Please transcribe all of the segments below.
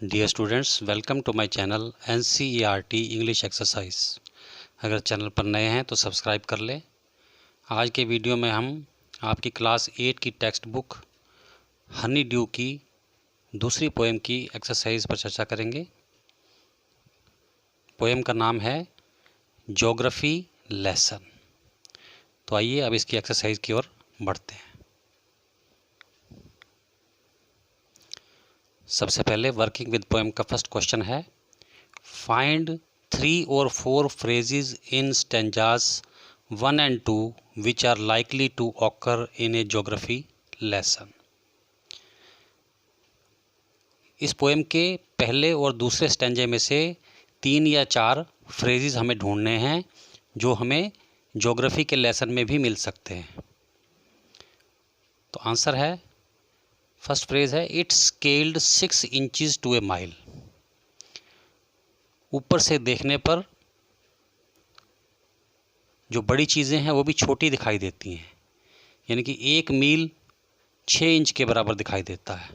Dear students, welcome to my channel NCERT English exercise. अगर channel पर नए हैं तो सब्सक्राइब कर लें। आज के वीडियो में हम आपकी क्लास 8 की टेक्स्ट बुक हनी ड्यू की दूसरी पोएम की एक्सरसाइज पर चर्चा करेंगे। पोएम का नाम है ज्योग्राफी लेसन। तो आइए अब इसकी एक्सरसाइज की ओर बढ़ते हैं। सबसे पहले वर्किंग विद पोएम का फर्स्ट क्वेश्चन है, find 3 or 4 phrases in stanzas 1 and 2 which are likely to occur in a geography lesson। इस पोएम के पहले और दूसरे स्टैंजे में से 3 या 4 फ्रेजेस हमें ढूंढने हैं जो हमें ज्योग्राफी के लेसन में भी मिल सकते हैं। तो आंसर है, फर्स्ट फ्रेज है, it's scaled 6 inches to a mile। ऊपर से देखने पर जो बड़ी चीज़ें हैं वो भी छोटी दिखाई देती हैं, यानी कि 1 मील 6 इंच के बराबर दिखाई देता है।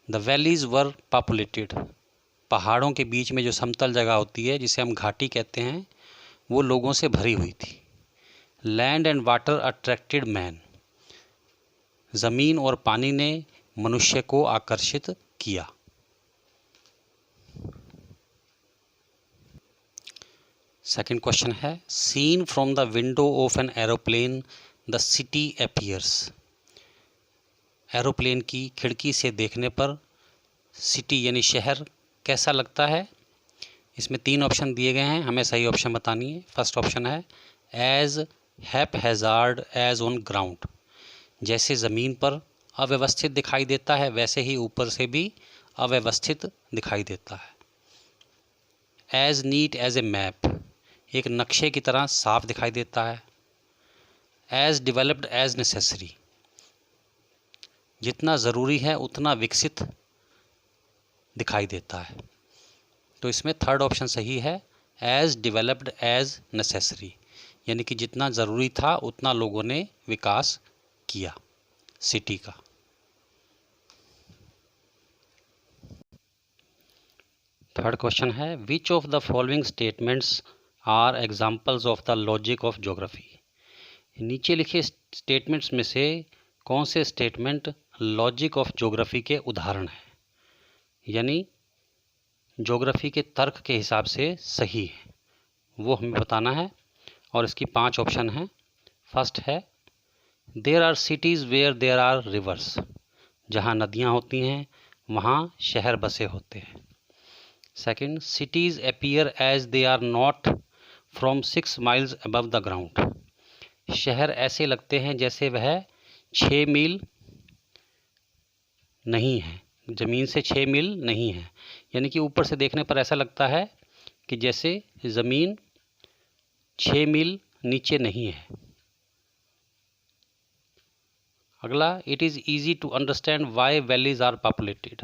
The valleys were populated. पहाड़ों के बीच में जो समतल जगह होती है जिसे हम घाटी कहते हैं वो लोगों से भरी हुई थी। Land and water attracted man. ज़मीन और पानी ने मनुष्य को आकर्षित किया। सेकंड क्वेश्चन है, seen from the window of an aeroplane the city appears. Aeroplane की खिड़की से देखने पर सिटी यानी शहर कैसा लगता है। इसमें 3 ऑप्शन दिए गए हैं, हमें सही ऑप्शन बतानी है। फर्स्ट ऑप्शन है, as haphazard as on ground. जैसे ज़मीन पर अव्यवस्थित दिखाई देता है वैसे ही ऊपर से भी अव्यवस्थित दिखाई देता है। As neat as a map. एक नक्शे की तरह साफ दिखाई देता है। As developed as necessary. जितना ज़रूरी है उतना विकसित दिखाई देता है। तो इसमें थर्ड ऑप्शन सही है, एज डिवेलप्ड एज नेसेसरी, यानी कि जितना ज़रूरी था उतना लोगों ने विकास किया सिटी का। थर्ड क्वेश्चन है, which of the following statements are examples of the logic of geography. नीचे लिखे स्टेटमेंट्स में से कौन से स्टेटमेंट लॉजिक ऑफ ज्योग्राफी के उदाहरण हैं, यानी ज्योग्राफी के तर्क के हिसाब से सही है, वो हमें बताना है। और इसकी 5 ऑप्शन हैं। फर्स्ट है, there are cities where there are rivers. जहाँ नदियाँ होती हैं वहाँ शहर बसे होते हैं। Second, cities appear as they are not from 6 miles above the ground. शहर ऐसे लगते हैं जैसे वह 6 मील नहीं है, ज़मीन से 6 मील नहीं है, यानी कि ऊपर से देखने पर ऐसा लगता है कि जैसे ज़मीन 6 मील नीचे नहीं है। अगला, it is easy to understand why valleys are populated.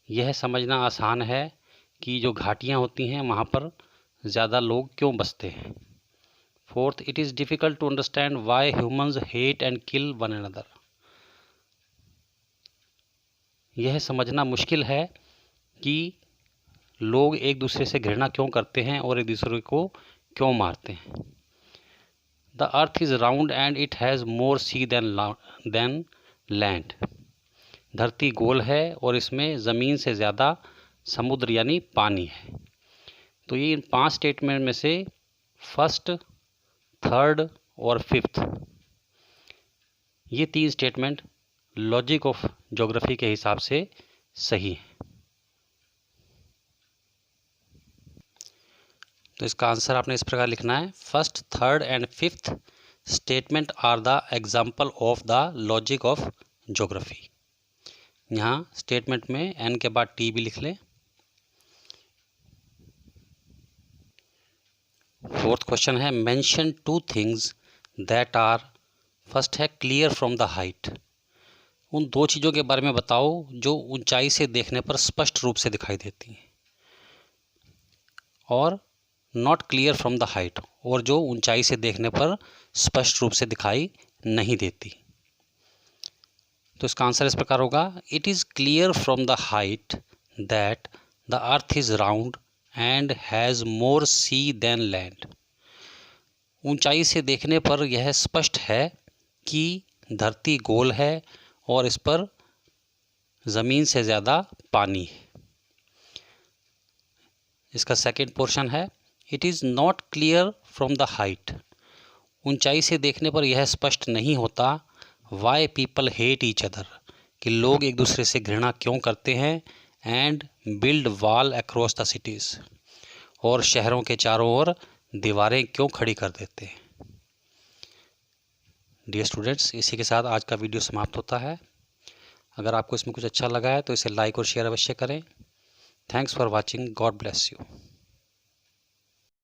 यह समझना आसान है कि जो घाटियाँ होती हैं वहाँ पर ज़्यादा लोग क्यों बसते हैं। Fourth, it is difficult to understand why humans hate and kill one another. यह समझना मुश्किल है कि लोग एक दूसरे से घृणा क्यों करते हैं और एक दूसरे को क्यों मारते हैं। The earth is round and it has more sea than land. धरती गोल है और इसमें ज़मीन से ज़्यादा समुद्र यानी पानी है। तो ये इन 5 स्टेटमेंट में से फर्स्ट, थर्ड और फिफ्थ, ये 3 स्टेटमेंट लॉजिक ऑफ ज्योग्राफी के हिसाब से सही है। तो इसका आंसर आपने इस प्रकार लिखना है, first, third and fifth statement are the example of the logic of geography. यहाँ स्टेटमेंट में एन के बाद टी भी लिख लें। फोर्थ क्वेश्चन है, mention 2 things that are, first है क्लियर फ्रॉम द हाइट। उन 2 चीज़ों के बारे में बताओ जो ऊंचाई से देखने पर स्पष्ट रूप से दिखाई देती हैं, और not clear from the height, और जो ऊंचाई से देखने पर स्पष्ट रूप से दिखाई नहीं देती। तो इसका आंसर इस प्रकार होगा, it is clear from the height that the earth is round and has more sea than land. ऊंचाई से देखने पर यह स्पष्ट है कि धरती गोल है और इस पर ज़मीन से ज़्यादा पानी है। इसका सेकंड पोर्शन है, it is not clear from the height. ऊंचाई से देखने पर यह स्पष्ट नहीं होता why people hate each other, कि लोग एक दूसरे से घृणा क्यों करते हैं, and build wall across the cities, और शहरों के चारों ओर दीवारें क्यों खड़ी कर देते हैं। डियर स्टूडेंट्स, इसी के साथ आज का वीडियो समाप्त होता है। अगर आपको इसमें कुछ अच्छा लगा है तो इसे लाइक और शेयर अवश्य करें। Thanks for watching, God bless you.